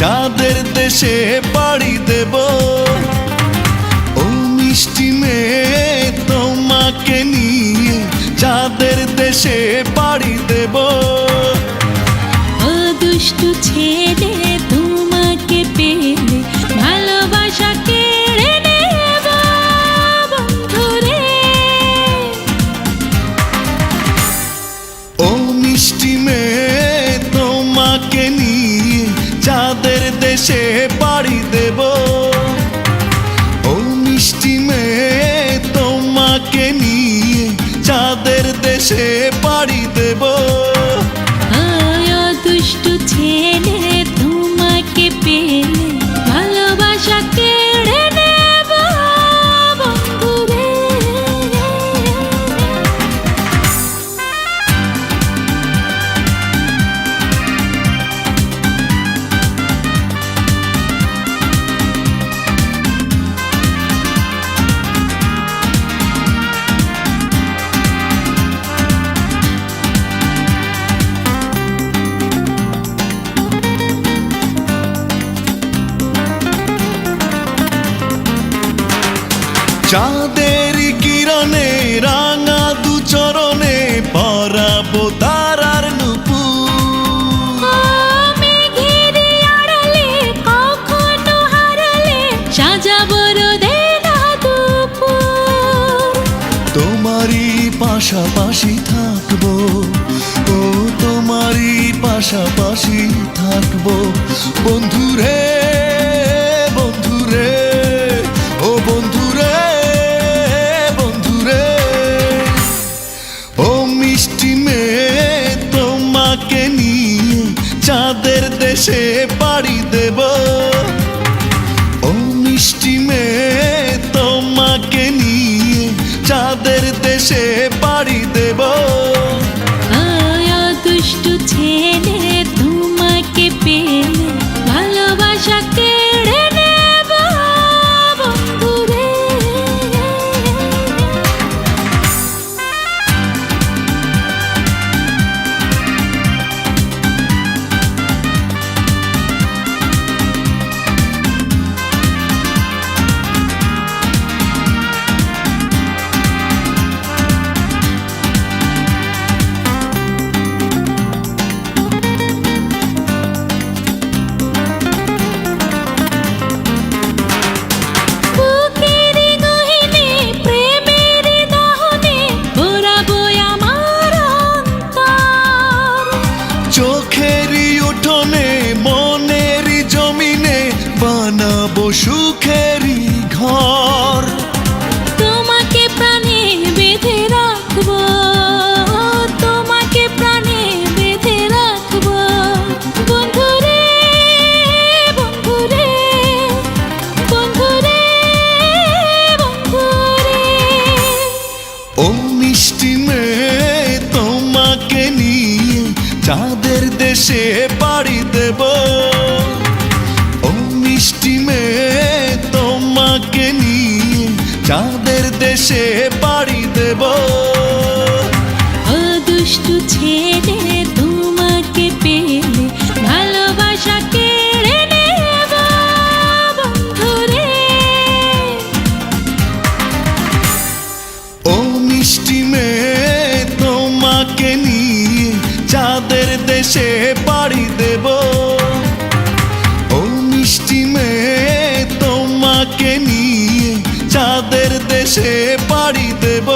চাঁদের দেশে পাড়ি দেব। ও মিষ্টি মেয়ে তোমাকে নিয়ে চাঁদের দেশে পাড়ি দেব। ও দুষ্টু ছেলে তোমাকে পেলে ভালোবাসা কেড়ে নেব বন্ধুরে। ও মিষ্টি মেয়ে তোমাকে নিয়ে চাঁদের দেশে পাড়ি দেব। ও মিষ্টি মেয়ে তোমাকে নিয়ে চাঁদের দেশে পাড়ি দেব। ও দুষ্টু ছেলে তোমাকে পেলে ভালোবাসা কেড়ে নেব বন্ধুরে। চাঁদের কিরণে রাঙা দু চরণে পরাবো তারার নুপুর। ও মেঘের আড়ালে কখনো হারালে সাজাবো রোদের দুপুর। তোমারই পাশাপাশি থাকবো, ও তোমারই পাশাপাশি থাকবো বন্ধুরে, বন্ধুরে, ও বন্ধুরে, বন্ধুরে। ও মিষ্টি মেয়ে তোমাকে নিয়ে চাঁদের দেশে পাড়ি দেব। ও মিষ্টি মেয়ে তোমাকে নিয়ে চাঁদের দেশে পাড়ি দেব। ও দুষ্টু ছেলে তোমাকে পেলে ভালোবাসা কেড়ে নেব বন্ধুরে। বুকের গহীনে প্রেমের দহনে ভরাবো আমার অন্তর। চোখেরই উঠোনে মনেরই জমিনে বানাবো সুখেরই ঘর। তোমাকে প্রাণে বেঁধে রাখবো, তোমাকে প্রাণে বেঁধে রাখবো বন্ধুরে, বন্ধুরে, বন্ধুরে, বন্ধুরে। ও মিষ্টি মেয়ে তোমাকে নিয়ে চাঁদের দেশে পাড়ি দেব। ও মিষ্টি মেয়ে তোমাকে নিয়ে চাঁদের দেশে পাড়ি দেব। ও দুষ্টু ছেলে তোমাকে পেলে ভালোবাসা কেড়ে নেব বন্ধুরে। ও মিষ্টি মেয়ে তোমাকে নিয়ে চাঁদের দেশে পাড়ি দেব। ও মিষ্টি মেয়ে তোমাকে নিয়ে চাঁদের দেশে পাড়ি দেব।